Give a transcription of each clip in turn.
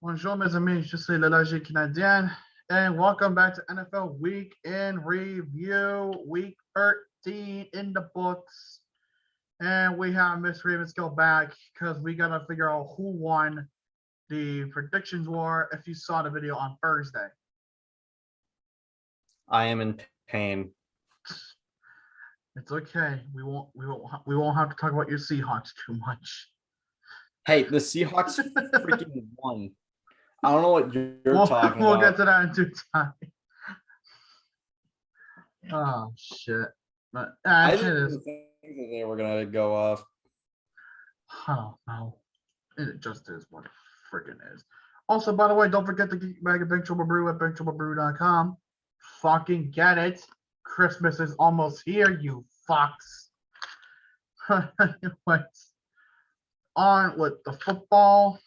Bonjour, mes amis. Je suis le Logique Canadien, and welcome back to NFL Week in Review, Week 13 in the books. And we have Miss Ravens go back because we got to figure out who won the predictions war if you saw the video on Thursday. I am in pain. It's okay. We won't have to talk about your Seahawks too much. Hey, the Seahawks freaking won. I don't know what you're talking We'll about. get to that in due time. Oh shit. But I actually, didn't think that they were gonna go off. I don't know. It just is what it freaking is. Also, by the way, don't forget to get back at Benchwarmer Brew at benchwarmerbrew.com. Fucking get it. Christmas is almost here, you fucks. Anyways, on with the football.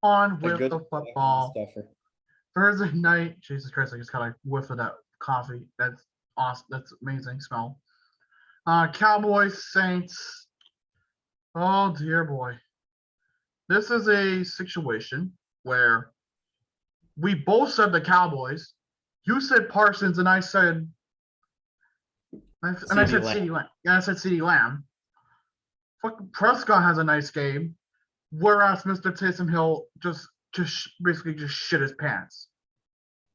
On with the football. Thursday night. Jesus Christ, I just got a whiff of that coffee. That's awesome. That's amazing smell. Cowboys, Saints. Oh dear boy. This is a situation where we both said the Cowboys. You said Parsons, and I said CeeDee Lamb. Yeah, I said CeeDee Lamb. Fucking Prescott has a nice game, whereas Mr. Taysom Hill just basically just shit his pants.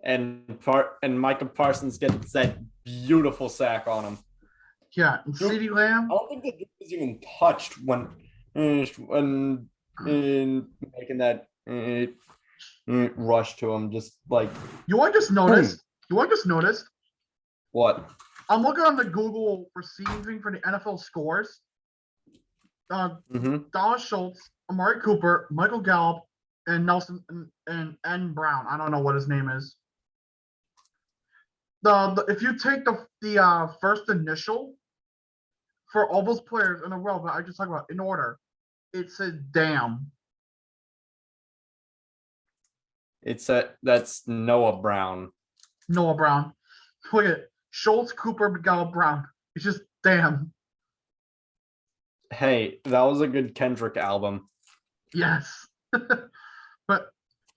And Micah Parsons gets that beautiful sack on him. Yeah, and CeeDee Lamb. I don't think the dude was even touched when making that rush to him. Just like I just noticed? What? I'm looking on the Google receiving for the NFL scores. Dallas Schultz, Amari Cooper, Michael Gallup, and Nelson and N. Brown. I don't know what his name is. If you take the first initial for all those players in a row that I just talked about in order, it says damn. That's Noah Brown. Noah Brown. Look at it. Schultz, Cooper, Gallup, Brown. It's just damn. Hey, that was a good Kendrick album. Yes. But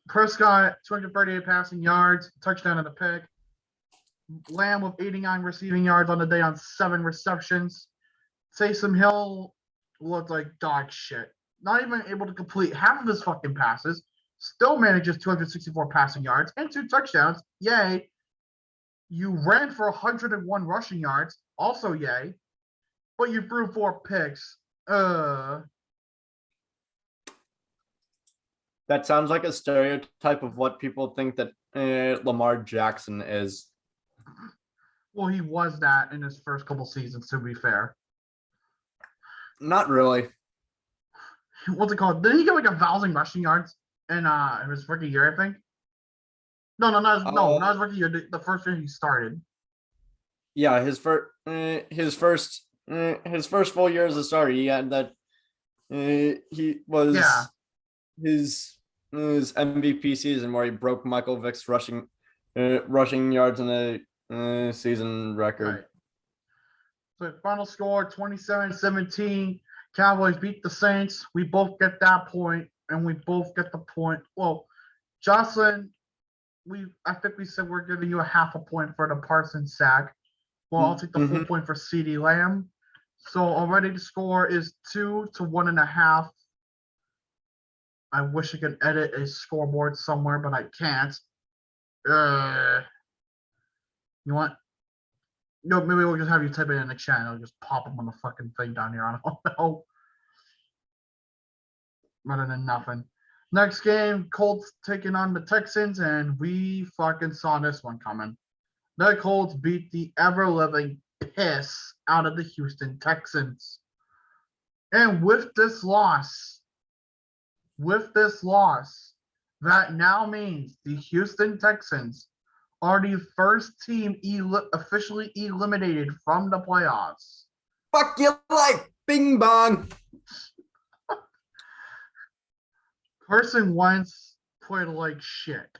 Prescott, 238 passing yards, touchdown and a pick. Lamb with 89 receiving yards on the day on 7 receptions. Taysom Hill looked like dog shit. Not even able to complete half of his fucking passes. Still manages 264 passing yards and 2 touchdowns. Yay. You ran for 101 rushing yards. Also yay. But you threw 4 picks. That sounds like a stereotype of what people think that Lamar Jackson is. Well, he was that in his first couple seasons, to be fair. Not really. What's it called? Didn't he get like 1,000 rushing yards in his rookie year, I think? Not his rookie year. The first year he started. Yeah, his first full year as a starter, he had that. He was his MVP season where he broke Michael Vick's rushing yards in the season record. Right. So final score 27-17. Cowboys beat the Saints. We both get that point, and we both get the point. Well, Jocelyn, I think we said we're giving you a half a point for the Parsons sack. Well, I'll take the full point for CeeDee Lamb. So already the score is 2 to 1.5. I wish I could edit a scoreboard somewhere, but I can't. You want? No, maybe we'll just have you type it in the chat and I'll just pop them on the fucking thing down here. I don't know. Better than nothing. Next game, Colts taking on the Texans, and we fucking saw this one coming. The Colts beat the ever-living piss out of the Houston Texans. And with this loss, that now means the Houston Texans are the first team officially eliminated from the playoffs. Fuck your life, bing bong. Carson Wentz played like shit.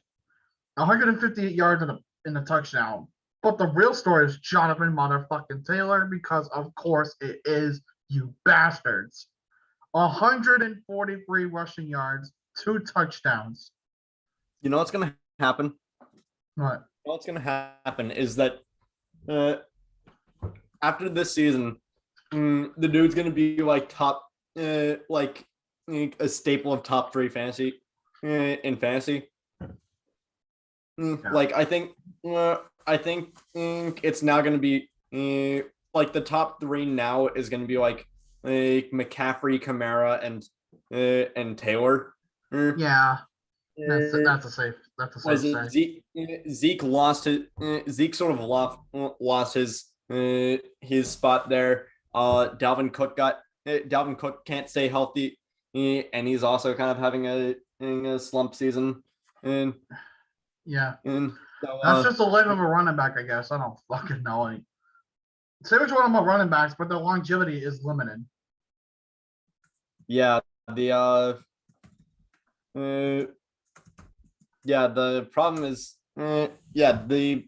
158 yards in a touchdown. But the real story is Jonathan motherfucking Taylor, because of course it is, you bastards. 143 rushing yards, 2 touchdowns. You know what's gonna happen? What? What's gonna happen is that after this season, the dude's gonna be like top, like a staple of top 3 fantasy in fantasy. Like I think it's now gonna be like the top 3 now is gonna be like McCaffrey, Kamara, and Taylor. Yeah, that's Uh, a safe was say. it Zeke Zeke sort of lost his spot there. Dalvin Cook can't stay healthy, and he's also kind of having a slump season. And Yeah, so, that's just the life of a running back, I guess. I don't fucking know. Say what you want about running backs, but their longevity is limited. yeah, the the problem is the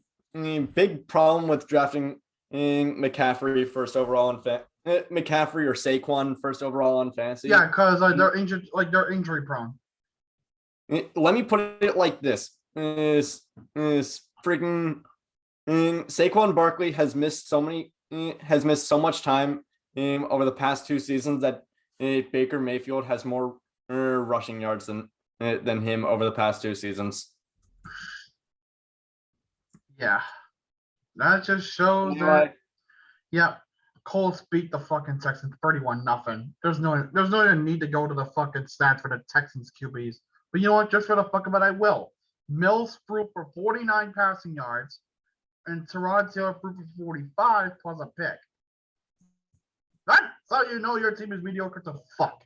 big problem with drafting McCaffrey first overall McCaffrey or Saquon first overall in fantasy. Yeah, because they're injured, like they're injury prone. Let me put it like this: is freaking Saquon Barkley has missed so much time over the past 2 seasons that Baker Mayfield has more rushing yards than him over the past 2 seasons. Yeah, that just shows that. Yeah, Colts beat the fucking Texans 31-0. There's no even need to go to the fucking stats for the Texans QBs. But you know what? Just for the fuck of it, I will. Mills threw for 49 passing yards, and Tyrod Taylor threw for 45 plus a pick. That's how you know your team is mediocre to fuck.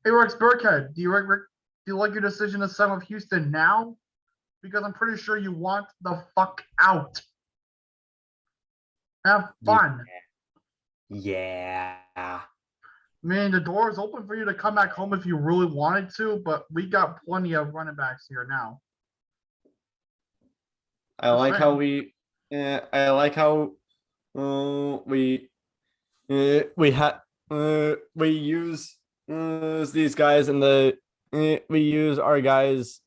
Hey, Rex Burkhead, do you like your decision to sign with Houston now? Because I'm pretty sure you want the fuck out. Have fun. Yeah. I mean, the door is open for you to come back home if you really wanted to, but we got plenty of running backs here now. I like how we we use these guys and we use our guys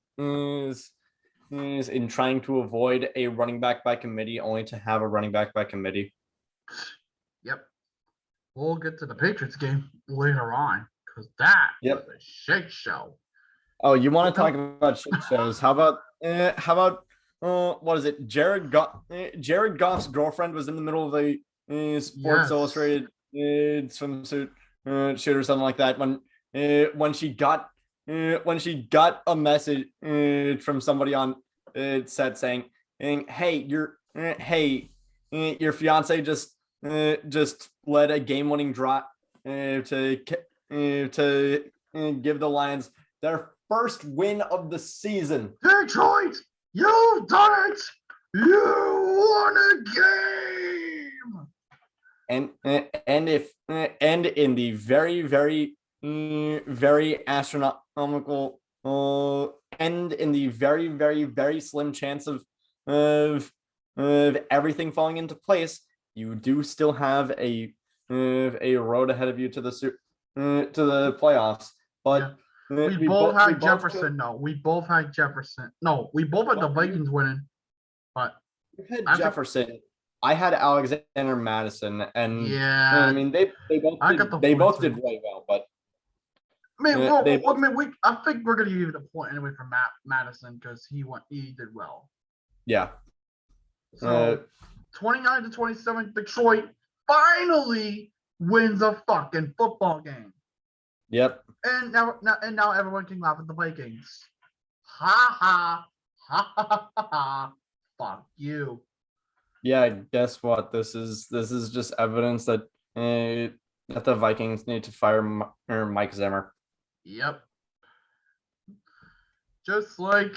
in trying to avoid a running back by committee, only to have a running back by committee. Yep. We'll get to the Patriots game later on because that was a shit show. Oh, you want to talk about shit shows? How about what is it? Jared Goff's girlfriend was in the middle of a Sports Illustrated swimsuit shoot or something like that when she got a message from somebody on set saying, "Hey, your fiance just led a game-winning drop to give the Lions their first win of the season." Detroit, you've done it! You won a game! And in the very, very, very astronomical and in the very, very, very slim chance of everything falling into place, you do still have a road ahead of you to the playoffs. But we both had Jefferson. No, we both had Jefferson. No, we both had the Vikings winning. But you had Jefferson. I had Alexander Madison, and yeah, I mean they both did really well. But I think we're gonna give it a point anyway for Madison because he did well. Yeah. So 29-27, Detroit finally wins a fucking football game. Yep. And now everyone can laugh at the Vikings. Ha ha ha ha ha ha. Fuck you. Yeah, guess what? This is just evidence that that the Vikings need to fire Mike Zimmer. Yep. Just like,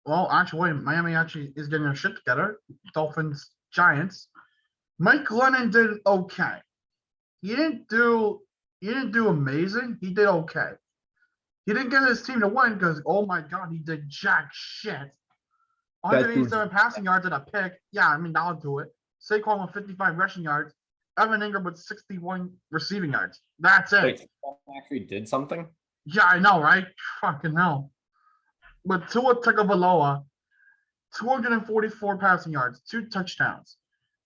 well, actually, Miami actually is getting their shit together. Dolphins, Giants. Mike Glennon did okay. He didn't do amazing. He did okay. He didn't get his team to win because, oh my god, he did jack shit. 187 passing yards and a pick. Yeah, I mean, I'll do it. Saquon with 55 rushing yards. Evan Ingram with 61 receiving yards. That's it. Wait, Saquon actually did something? Yeah, I know, right? Fucking hell. But Tua Tagovailoa, 244 passing yards, 2 touchdowns.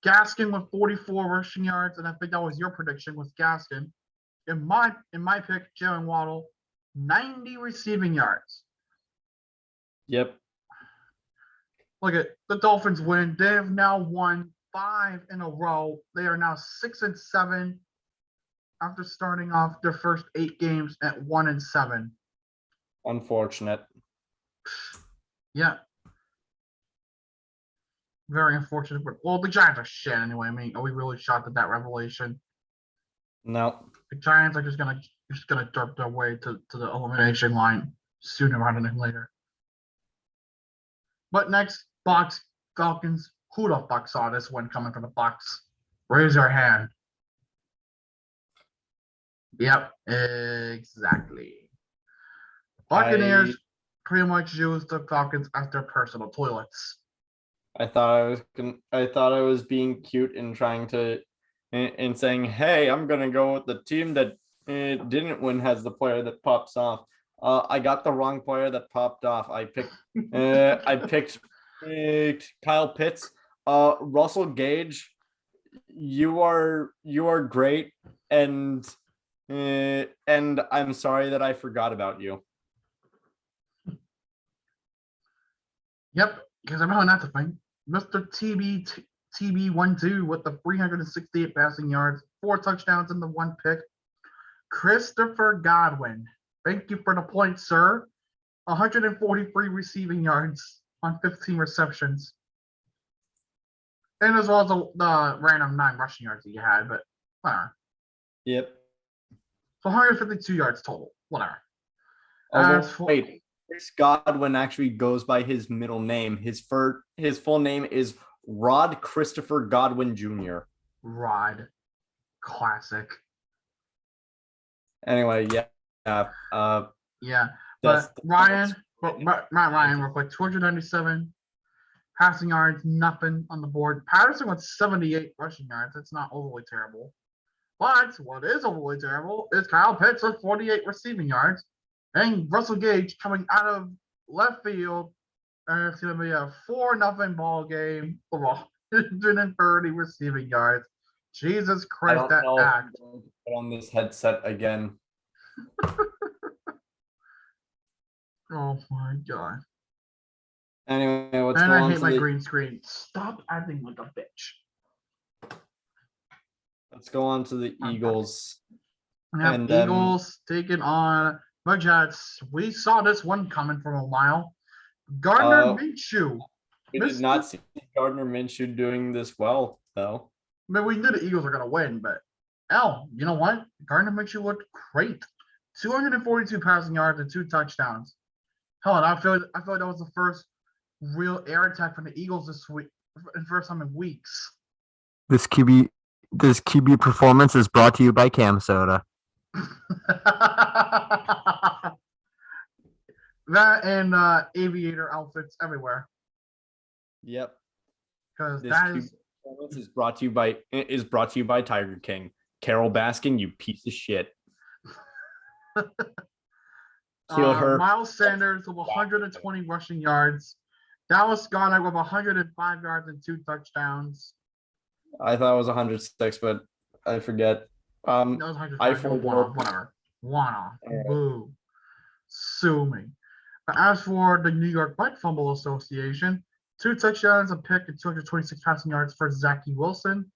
Gaskin with 44 rushing yards, and I think that was your prediction was Gaskin. In my pick, Jalen Waddle, 90 receiving yards. Yep. Look at the Dolphins win. They have now won 5 in a row. They are now 6-7 after starting off their first 8 games at 1-7. Unfortunate. Yeah. Very unfortunate. Well, the Giants are shit anyway. I mean, are we really shocked at that revelation? No. The Giants are just gonna derp their way to the elimination line sooner rather than later. But next, Bucs, Falcons. Who the fuck saw this one coming from the Bucs? Raise your hand. Yep, exactly. Buccaneers pretty much used the Falcons as their personal toilets. I thought I was being cute and trying to and saying, "Hey, I'm gonna go with the team that didn't win has the player that pops off." I got the wrong player that popped off. I picked Kyle Pitts. Russell Gage, you are great, and I'm sorry that I forgot about you. Yep, because I'm not the thing. Mr. TB12 with the 368 passing yards, 4 touchdowns and the 1 pick. Christopher Godwin. Thank you for the point, sir. 143 receiving yards on 15 receptions. And as well as the random 9 rushing yards that you had, but whatever. Yep. So 152 yards total. Whatever. Wait. Chris Godwin actually goes by his middle name. His full name is Rod Christopher Godwin Jr. Rod. Classic. Anyway, yeah. Yeah. But Ryan, Matt Ryan real quick, 297 passing yards, nothing on the board. Patterson with 78 rushing yards. That's not overly terrible. But what is overly terrible is Kyle Pitts with 48 receiving yards. And Russell Gage coming out of left field. And it's going to be a 4-0 ball game of 130 receiving yards. Jesus Christ, that act. Put on this headset again. Oh my God. Anyway, and I hate my green screen. Stop acting like a bitch. Let's go on to the Eagles. And Eagles taking on the Jets. We saw this one coming from a while. Gardner Minshew. We did not see Gardner Minshew doing this well, though. I mean, we knew the Eagles were going to win, but you know what? Gardner Minshew looked great. 242 passing yards and 2 touchdowns. Hell, and I feel like that was the first real air attack from the Eagles this week, the first time in weeks. This QB performance is brought to you by Cam Soda. That and aviator outfits everywhere. Yep. Because that is brought to you by Tiger King. Carol Baskin, you piece of shit. Kill her. Miles Sanders with 120 rushing yards. Dallas Goedert with 105 yards and 2 touchdowns. I thought it was 106, but I forget. That was 105. Whatever. One off. Boo. Sue me. As for the New York Butt Fumble Association, 2 touchdowns, a pick, and 226 passing yards for Zachy Wilson.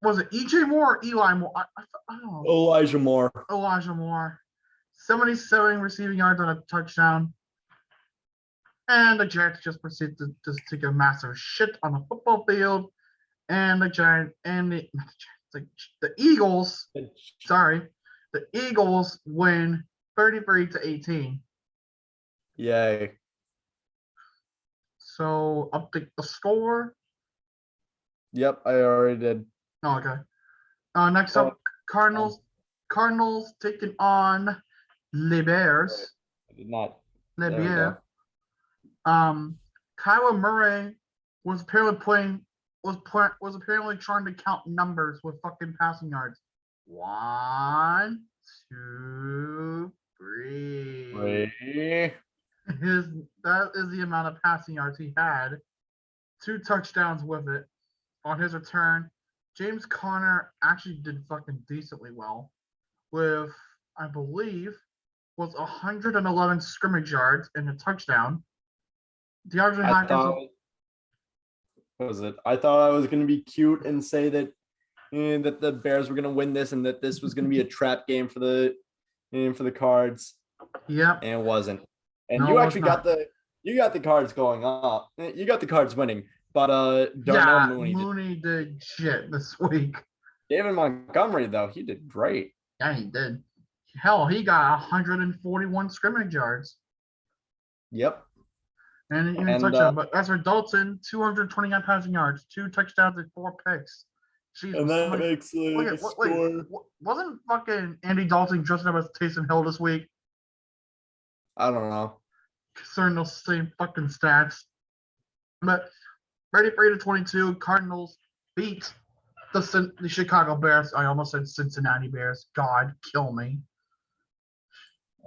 Was it EJ Moore or Eli Moore? I don't know. Elijah Moore. 77 receiving yards on a touchdown. And the Jets just proceed to just take a massive shit on the football field. And the Eagles, the Eagles win 33-18. Yay. So update the score. Yep, I already did. Oh, okay. Next up, Cardinals taking on Les Bears. I did not. Les Bears. Kyler Murray was apparently trying to count numbers with fucking passing yards. 1, 2, 3. that is the amount of passing yards he had. 2 touchdowns with it on his return. James Conner actually did fucking decently well with, I believe, was 111 scrimmage yards and a touchdown. DeAndre I Hopkins. thought, what was it? I thought I was going to be cute and say that that the Bears were going to win this and that this was going to be a trap game for the Cards. Yep. And it wasn't. And No, you it was actually not. got the Cards going up. You got the Cards winning, but Darnell Mooney did shit this week. David Montgomery though, he did great. Yeah, he did. Hell, he got 141 scrimmage yards. Yep. And even touchdown. But as for Dalton, 229 passing yards, 2 touchdowns and 4 picks. Jeez, And that makes the score. Wasn't fucking Andy Dalton dressed up as Taysom Hill this week? I don't know. Concerning those same fucking stats. But 33-22, Cardinals beat the Chicago Bears. I almost said Cincinnati Bears. God, kill me.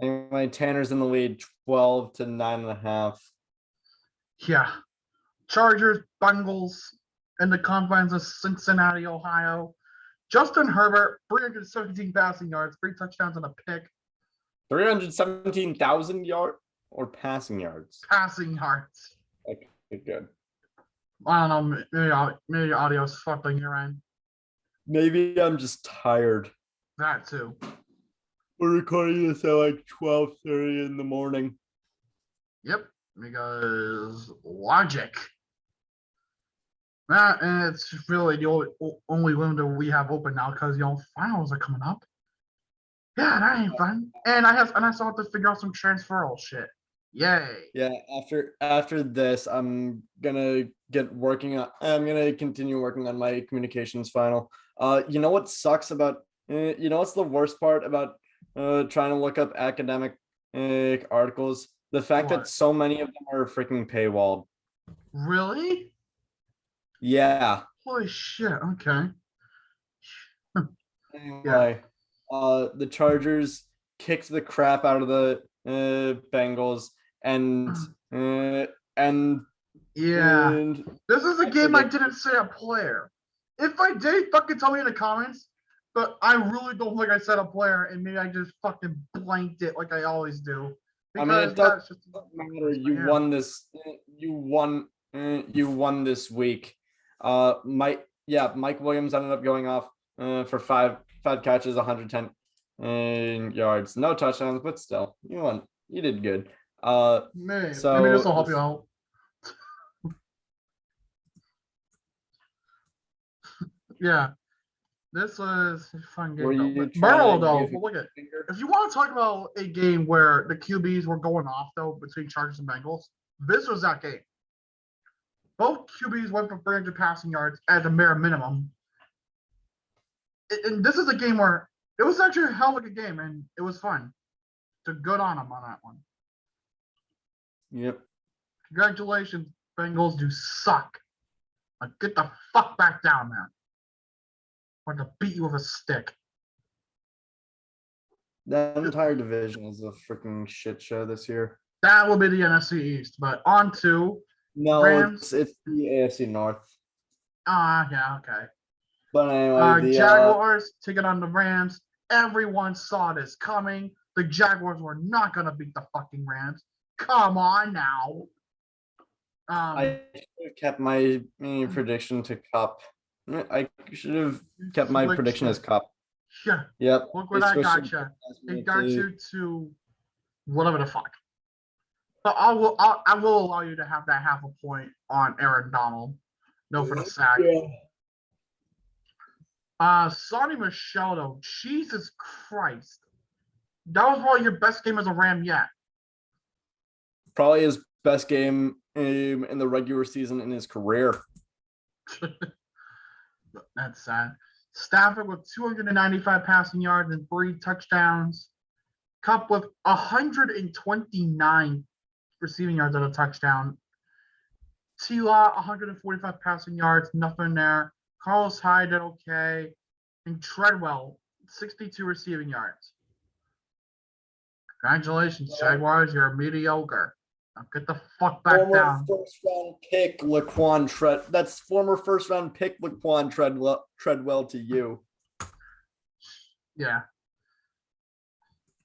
Anyway, Tanner's in the lead, 12 to 9.5. Yeah. Chargers, Bengals, in the confines of Cincinnati, Ohio. Justin Herbert, 317 passing yards, 3 touchdowns and a pick. 317,000 yards or passing yards? Passing yards. Okay, good. I don't know. Maybe your audio's fucked on your end. Maybe I'm just tired. That too. We're recording this at like 12:30 in the morning. Yep, because logic. And it's really the only window we have open now because finals are coming up. Yeah, that ain't fun. And I still have to figure out some transferal shit. Yay. Yeah, after this, I'm gonna continue working on my communications final. You know what sucks about what's the worst part about trying to look up academic articles? The fact that so many of them are freaking paywalled. Really? Yeah. Holy shit. Okay. Anyway, the Chargers kicked the crap out of the Bengals and this is a game I didn't say a player. If I did, fucking tell me in the comments. But I really don't think I said a player, and maybe I just fucking blanked it like I always do. I mean, it doesn't matter. You won this. You won this week. Mike Williams ended up going off for five catches, 110 yards, no touchdowns, but still, you won. You did good. Maybe this So will help you out. Yeah, this was a fun game. Burrow, though, look at if you want to talk about a game where the QBs were going off though between Chargers and Bengals, this was that game. Both QBs went for 300 passing yards at the bare minimum. And this is a game where it was actually a hell of a game, and it was fun. So good on them on that one. Yep. Congratulations, Bengals do suck. Like, get the fuck back down there. I'm going to beat you with a stick. That entire division is a freaking shit show this year. That will be the NFC East. But on to Rams. It's the AFC North. Yeah, okay. But anyway, the Jaguars taking on the Rams. Everyone saw this coming. The Jaguars were not going to beat the fucking Rams. Come on now. I should have kept my prediction to Cup. I should have kept my prediction as Cup. Yeah. Yep. Look where that got you. It got you to whatever the fuck. But I will allow you to have that half a point on Aaron Donald. No for the sack. Yeah. Sonny Michel, though. Jesus Christ. That was probably your best game as a Ram yet. Probably his best game in the regular season in his career. That's sad. Stafford with 295 passing yards and 3 touchdowns. Cup with 129 receiving yards and a touchdown. T-Law, 145 passing yards, nothing there. Carlos Hyde did okay. And Treadwell, 62 receiving yards. Congratulations, Jaguars. You're mediocre. Now get the fuck back Former down. first round pick Laquan Tread. That's former first round pick Laquan Treadwell to you. Yeah.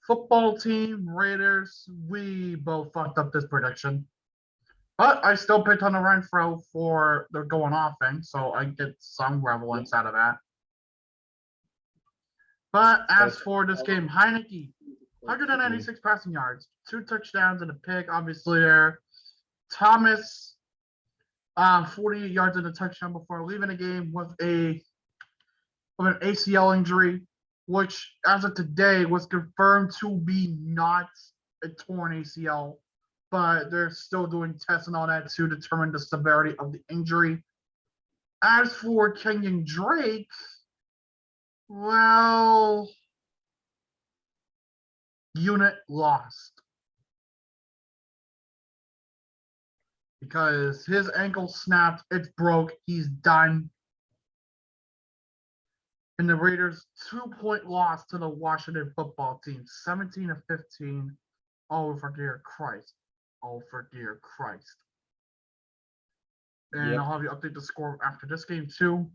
Football team, Raiders, we both fucked up this prediction. But I still picked on the Renfro for the going offense, so I get some relevance out of that. But as for this game, Heineke, 196 passing yards, 2 touchdowns and a pick, obviously there. Thomas, 48 yards and a touchdown before leaving the game with an ACL injury, which as of today was confirmed to be not a torn ACL, but they're still doing tests and all that to determine the severity of the injury. As for Kenyan Drake, well, unit lost. Because his ankle snapped, it's broke, he's done. And the Raiders 2-point loss to the Washington football team, 17-15. Oh, for dear Christ. Oh, for dear Christ. And Yep. I'll have you update the score after this game too.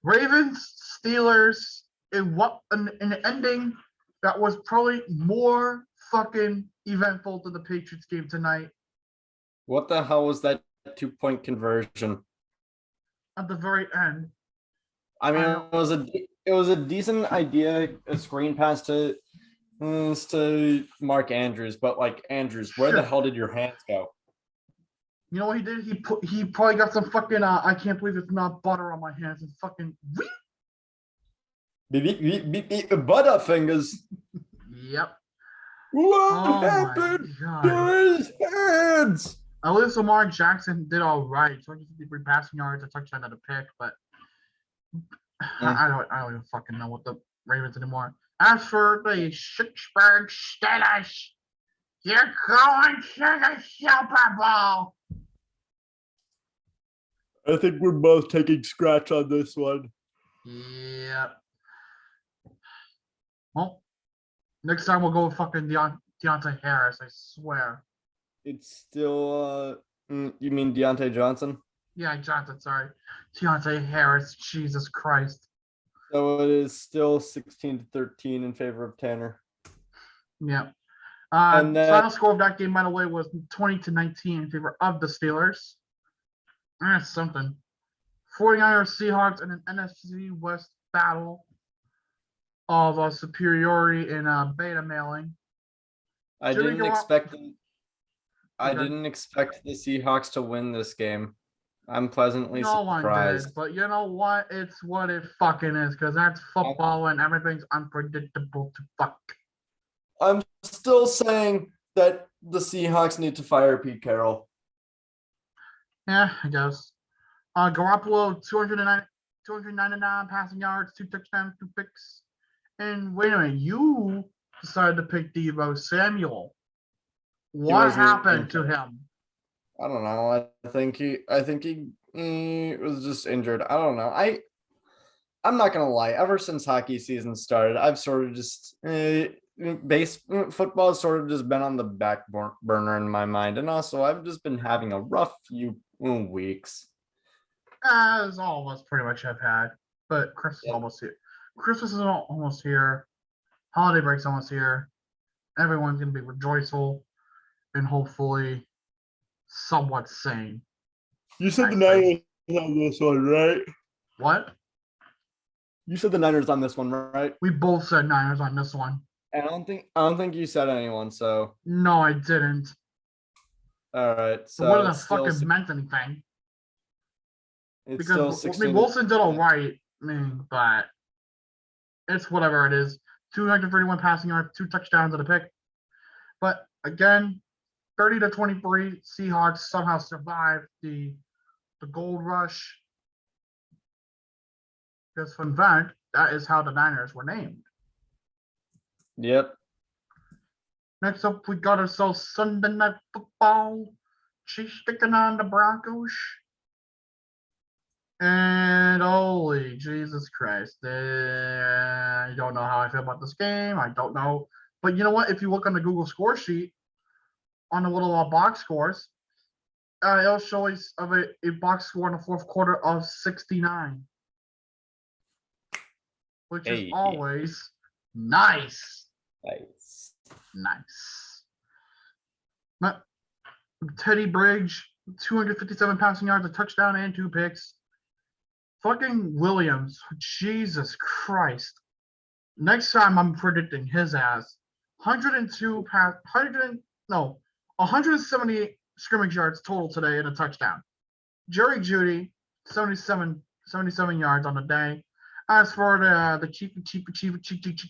Ravens, Steelers, in an ending that was probably more fucking eventful than the Patriots game tonight. What the hell was that 2-point conversion? At the very end. I mean, it was a decent idea, a screen pass to Mark Andrews, but like Andrews, where the hell did your hands go? You know what he did? He probably got some fucking I can't believe it's not butter on my hands and fucking Butterfingers. Yep. What happened to his hands? At least Lamar Jackson did all right. 253 passing yards, a touchdown and a pick, but I don't even fucking know what the Ravens anymore. As for the Pittsburgh Steelers, you're going to the Super Bowl. I think we're both taking scratch on this one. Yep. Well, next time we'll go with fucking Deontay Harris, I swear. It's still you mean Deontay Johnson? Yeah, Johnson, sorry. Deontay Harris, Jesus Christ. So it is still 16-13 in favor of Tanner. Yeah. And final score of that game, by the way, was 20-19 in favor of the Steelers. That's something. 49ers Seahawks in an NFC West battle of superiority in beta mailing. I didn't expect the Seahawks to win this game. I'm pleasantly surprised. Did, but you know what? It's what it fucking is, because that's football and everything's unpredictable to fuck. I'm still saying that the Seahawks need to fire Pete Carroll. Yeah, I guess. Garoppolo, 299 passing yards, 2 touchdowns, 2 picks. And wait a minute, you decided to pick Deebo Samuel. What happened to him? I don't know. I think he was just injured. I don't know. I'm not gonna lie. Ever since hockey season started, I've sort of just football has sort of just been on the back burner in my mind, and also I've just been having a rough few weeks. As all of us pretty much have had, but Christmas is almost here. Christmas is almost here. Holiday break's almost here. Everyone's gonna be rejoiceful and hopefully somewhat sane. You said the Niners on this one, right? What? You said the Niners on this one, right? We both said Niners on this one. And I don't think you said anyone, so. No, I didn't. All right. So what the fucking meant anything? It's because still 16. I mean, Wilson did all right. I mean, but it's whatever it is. 231 passing yards, 2 touchdowns and a pick. But again, 30-23, Seahawks somehow survived the gold rush. Because fun fact, that is how the Niners were named. Yep. Next up, we got ourselves Sunday Night Football. Chiefs sticking on the Broncos. And holy Jesus Christ. I don't know how I feel about this game. I don't know But you know what? If you look on the Google score sheet, on the little box scores, it'll show us of a box score in the fourth quarter of 69, which is Hey. always nice. Nice. But Teddy Bridge, 257 passing yards, a touchdown, and 2 picks. Fucking Williams, Jesus Christ. Next time I'm predicting his ass. 178 scrimmage yards total today and a touchdown. Jerry Jeudy, 77 yards on the day. As for the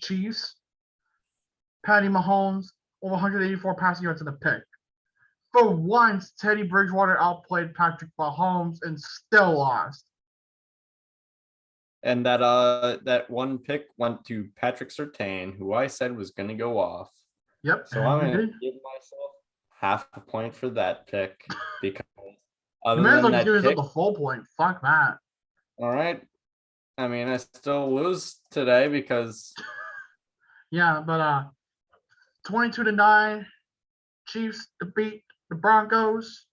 Chiefs, Patty Mahomes, over 184 passing yards in a pick. For once, Teddy Bridgewater outplayed Patrick Mahomes and still lost. And that one pick went to Patrick Surtain, who I said was going to go off. Yep. So I'm going to give myself half a point for that pick because other than that pick, the full point. Fuck that. All right. I mean, I still lose today because. Yeah, but 22-9, Chiefs defeat the Broncos,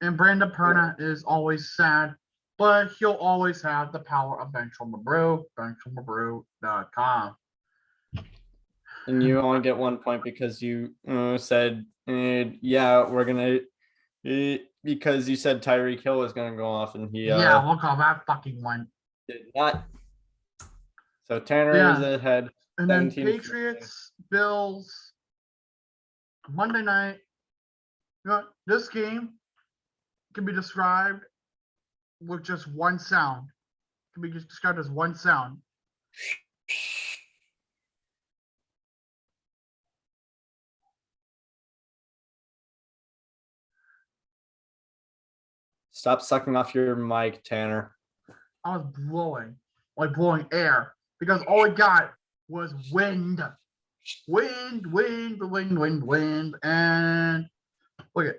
and Brandon Perna is always sad, but he'll always have the power of Benchwarmer Brew, benchwarmerbrew.com. And you only get 1 point because you said, yeah, we're going to, because you said Tyreek Hill was going to go off and he. Yeah, we'll call that fucking one. Did not. So Tanner is ahead. And then Patriots, Bills, Monday night. You know, this game can be described with just one sound. It can be just described as one sound. Stop sucking off your mic, Tanner. I was blowing air, because all we got was wind. Wind, and look at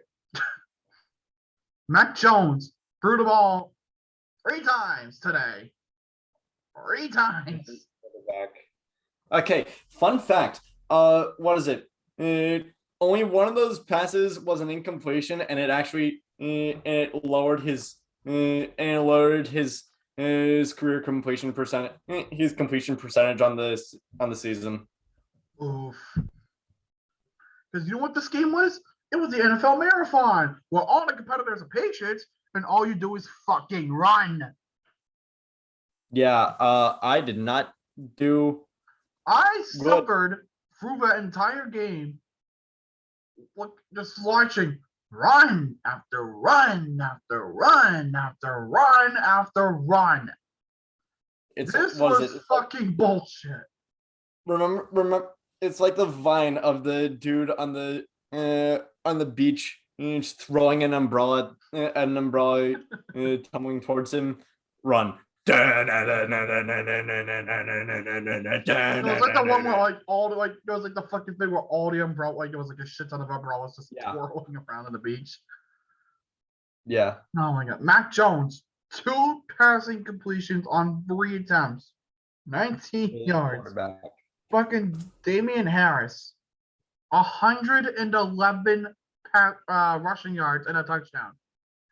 Mac Jones threw the ball 3 times today. 3 times. Okay, fun fact. What is it? Only one of those passes was an incompletion, and it actually it lowered his his career completion percentage, his completion percentage on the season. Oof. Because you know what this game was? It was the NFL Marathon, where all the competitors are Patriots, and all you do is fucking run. Yeah, I did not do. I suffered through the entire game, just watching run after run after run after run after run. This was fucking bullshit. Remember, it's like the vine of the dude on the beach, just throwing an umbrella, tumbling towards him. Run. It was like the one where it was like the fucking thing where all the umbrella, it was like a shit ton of umbrellas just twirling around on the beach. Yeah. Oh my god. Mac Jones, 2 passing completions on 3 attempts. 19 yards. Fucking Damian Harris, 111 rushing yards and a touchdown,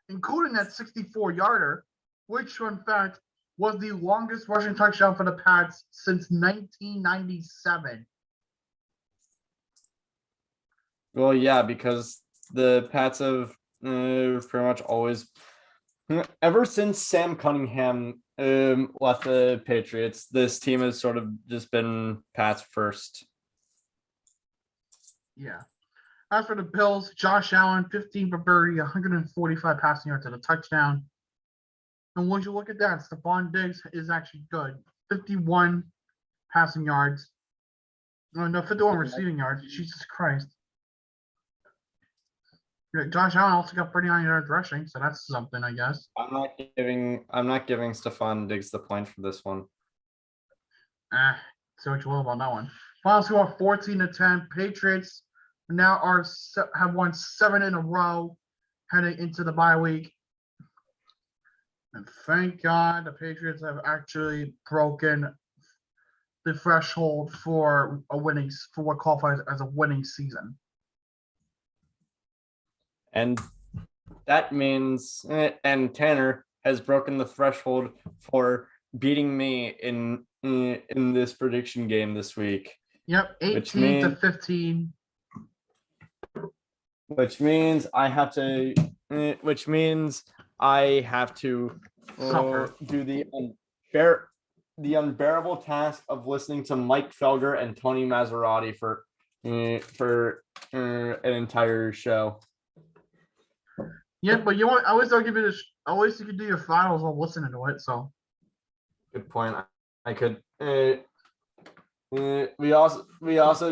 including that 64-yarder, which, in fact, was the longest rushing touchdown for the Pats since 1997. Well, yeah, because the Pats have pretty much always, ever since Sam Cunningham left the Patriots, this team has sort of just been Pats first. Yeah. As for the Bills, Josh Allen, 15 for 30, 145 passing yards and a touchdown. And once you look at that, Stephon Diggs is actually good. 51 passing yards. No, 51 receiving yards. Jesus Christ. Josh Allen also got 39 yards rushing, so that's something, I guess. I'm not giving Stephon Diggs the point for this one. Say what you will about that one. Final score 14-10. Patriots now have won 7 in a row heading into the bye week. And thank God the Patriots have actually broken the threshold for what qualifies as a winning season. And that means, and Tanner has broken the threshold for beating me in this prediction game this week. Yep, 18 to 15. Which means I have to. Suffer. Do the unbearable task of listening to Mike Felger and Tony Maserati for an entire show. Yeah, but you want, I always give you this. Always you could do your finals while listening to it. So Good point. I could. We also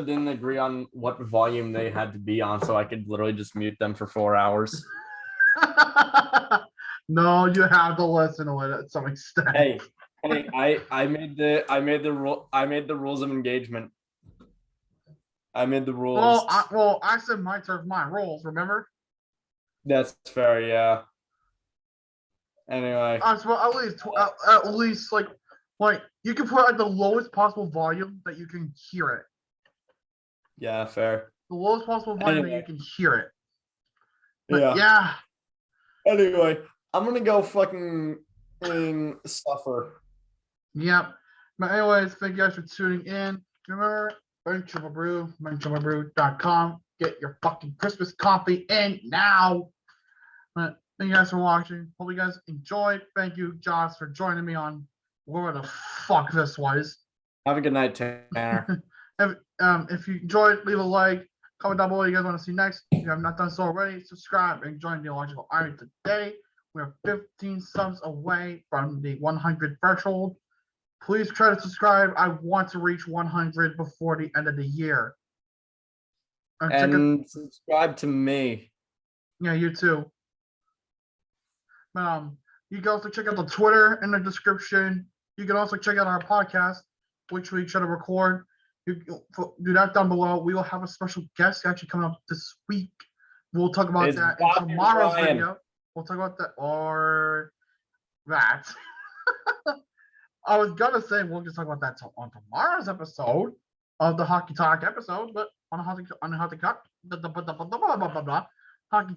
didn't agree on what volume they had to be on, so I could literally just mute them for 4 hours. no, you have to listen to it at some extent. Hey, I made the rules of engagement. I made the rules. Well, I said my turf, my rules. Remember? That's fair, yeah. Anyway, so at least like you can put at the lowest possible volume that you can hear it. yeah, fair. The lowest possible volume that you can hear it. But yeah. Anyway, I'm gonna go fucking suffer. Yep. But anyways, thank you guys for tuning in. Remember, Benchwarmer Brew, benchwarmerbrew.com. Get your fucking Christmas coffee in now. But thank you guys for watching. Hope you guys enjoyed. Thank you, Josh, for joining me on whatever the fuck this was. Have a good night, Tanner. If you enjoyed, leave a like. Comment down below what you guys want to see next. If you have not done so already, subscribe and join the Illogical Army today. We're 15 subs away from the 100 threshold. Please try to subscribe. I want to reach 100 before the end of the year. And subscribe to me. Yeah, you too. You can also check out the Twitter in the description. You can also check out our podcast, which we try to record. You do that down below. We will have a special guest actually coming up this week. We'll talk about that in tomorrow's video. We'll talk about that or that. I was gonna say we'll just talk about that on tomorrow's episode of the Hockey Talk episode, but on the Hockey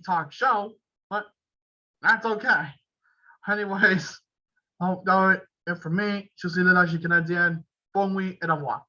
Talk show, but that's okay. Anyways, that was it for me. Je suis le Canadien. Bon nuit et au revoir.